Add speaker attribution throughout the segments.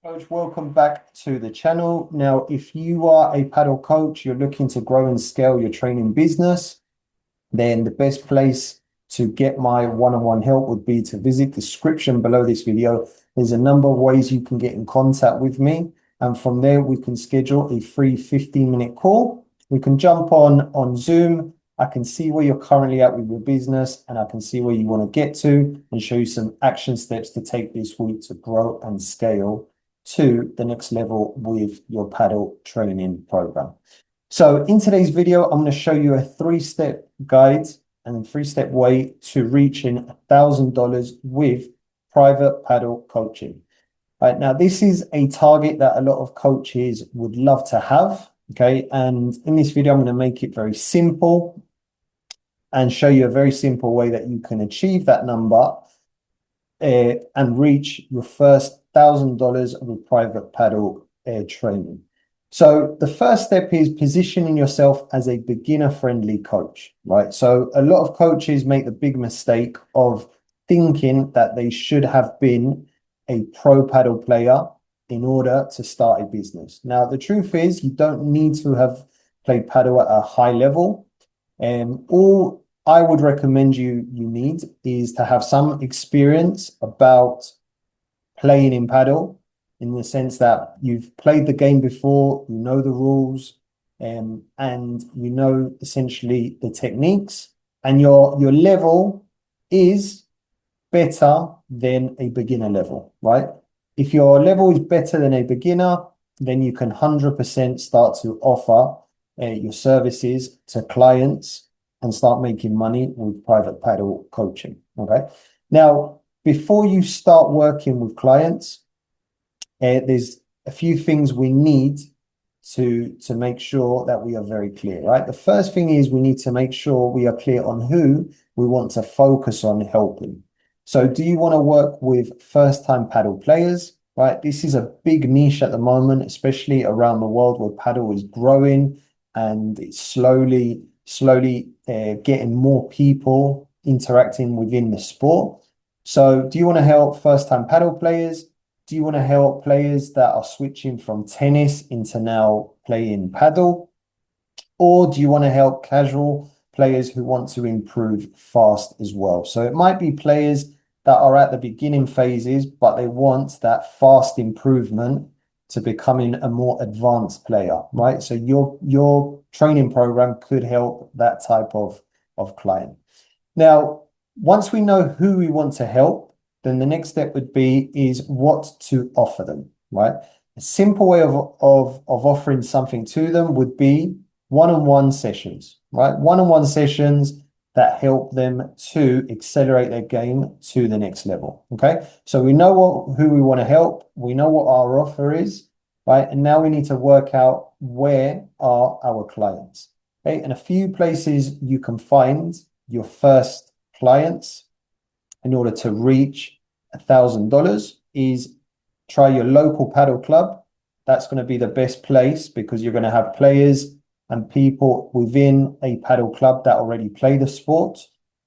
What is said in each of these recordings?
Speaker 1: Coach, welcome back to the channel. Now, if you are a paddle coach, you're looking to grow and scale your training business, then the best place to get my one-on-one help would be to visit the description below this video. There's a number of ways you can get in contact with me. And from there, we can schedule a free 15-minute call. We can jump on Zoom. I can see where you're currently at with your business, and I can see where you want to get to and show you some action steps to take this week to grow and scale to the next level with your paddle training program. So in today's video, I'm going to show you a three-step guide and a three-step way to reaching $1,000 with private paddle coaching. Right now, this is a target that a lot of coaches would love to have. Okay, and in this video, I'm going to make it very simple and show you a very simple way that you can achieve that number and reach your first $1,000 with private paddle training. So the first step is positioning yourself as a beginner-friendly coach, right? So a lot of coaches make the big mistake of thinking that they should have been a pro paddle player in order to start a business. Now, the truth is you don't need to have played paddle at a high level. All I would recommend you need is to have some experience about playing in paddle, in the sense that you've played the game before, you know the rules, and you know essentially the techniques, and your level is better than a beginner level, right? If your level is better than a beginner, then you can 100% start to offer your services to clients and start making money with private paddle coaching, okay? Now, before you start working with clients, there's a few things we need to make sure that we are very clear, right? The first thing is we need to make sure we are clear on who we want to focus on helping. So do you want to work with first-time paddle players, right? This is a big niche at the moment, especially around the world where paddle is growing and it's slowly getting more people interacting within the sport. So do you want to help first-time paddle players? Do you want to help players that are switching from tennis into now playing paddle? Or do you want to help casual players who want to improve fast as well? So it might be players that are at the beginning phases, but they want that fast improvement to becoming a more advanced player, right? So your training program could help that type of client. Now, once we know who we want to help, then the next step would be is what to offer them, right? A simple way of offering something to them would be one-on-one sessions, right? One-on-one sessions that help them to accelerate their game to the next level, okay? So we know who we want to help. We know what our offer is, right? And now we need to work out where are our clients, okay? And a few places you can find your first clients in order to reach $1,000 is try your local paddle club. That's going to be the best place because you're going to have players and people within a paddle club that already play the sport.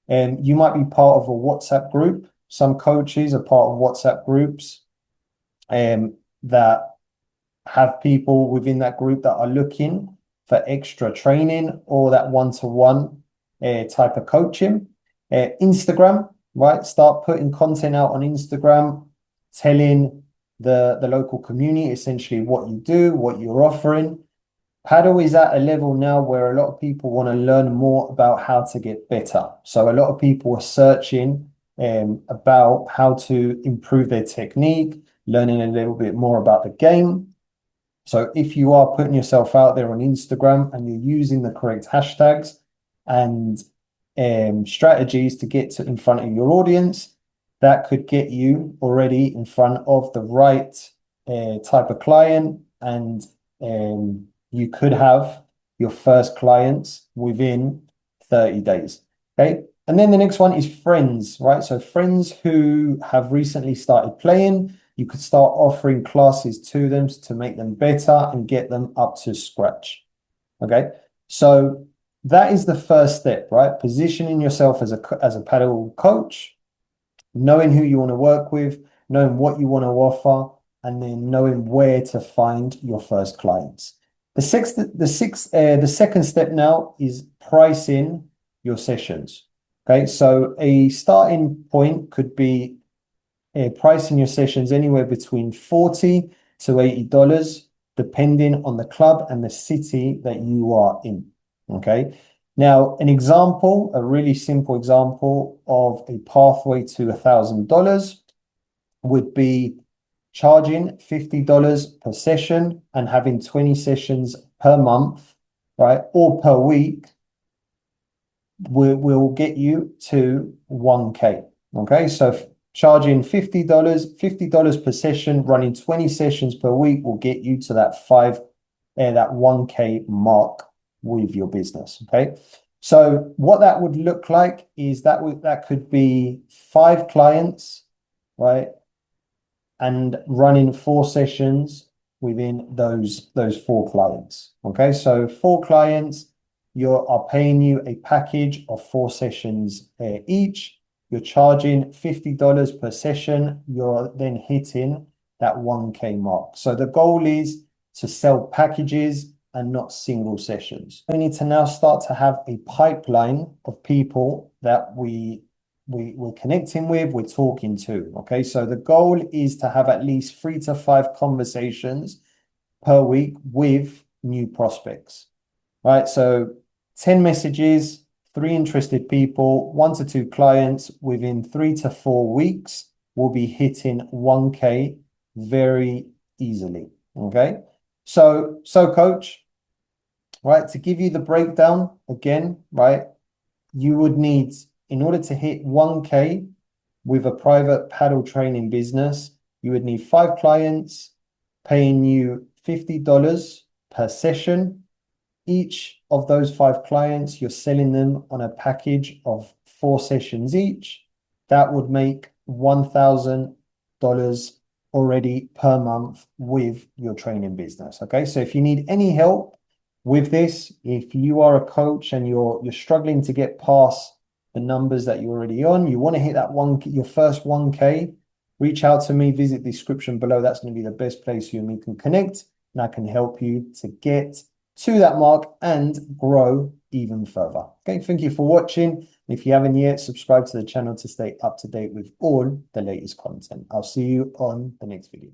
Speaker 1: And you might be part of a WhatsApp group. Some coaches are part of WhatsApp groups that have people within that group that are looking for extra training or that one-to-one type of coaching. Instagram, right? Start putting content out on Instagram, telling the local community essentially what you do, what you're offering. Paddle is at a level now where a lot of people want to learn more about how to get better. So a lot of people are searching about how to improve their technique, learning a little bit more about the game. So if you are putting yourself out there on Instagram and you're using the correct hashtags and strategies to get in front of your audience, that could get you already in front of the right type of client, and you could have your first clients within 30 days. Okay. And then the next one is friends, right? So friends who have recently started playing, you could start offering classes to them to make them better and get them up to scratch. Okay. So that is the first step, right? Positioning yourself as a paddle coach, knowing who you want to work with, knowing what you want to offer, and then knowing where to find your first clients. The second step now is pricing your sessions. Okay, so a starting point could be pricing your sessions anywhere between $40 to $80, depending on the club and the city that you are in. Okay. Now, an example, a really simple example of a pathway to $1,000 would be charging $50 per session and having 20 sessions per month, right, or per week will get you to 1K. Okay, so charging $50 per session, running 20 sessions per week will get you to that 1K mark with your business. Okay. So what that would look like is that could be 5 clients, right? And running 4 sessions within those 4 clients. Okay, so 4 clients, you are paying you a package of 4 sessions each. You're charging $50 per session. You're then hitting that 1K mark. So the goal is to sell packages and not single sessions. We need to now start to have a pipeline of people that we're connecting with, we're talking to. Okay, so the goal is to have at least 3 to 5 conversations per week with new prospects, right? So 10 messages, 3 interested people, 1 to 2 clients within 3 to 4 weeks will be hitting 1K very easily. Okay, so coach, right, to give you the breakdown again, right, you would need, in order to hit 1K with a private paddle training business, you would need 5 clients paying you $50 per session. Each of those 5 clients, you're selling them on a package of 4 sessions each. That would make $1,000 already per month with your training business. Okay, so if you need any help with this, if you are a coach and you're struggling to get past the numbers that you're already on, you want to hit that your first 1K, reach out to me, visit the description below. That's going to be the best place you and me can connect, and I can help you to get to that mark and grow even further. Okay, thank you for watching. If you haven't yet, subscribe to the channel to stay up to date with all the latest content. I'll see you on the next video.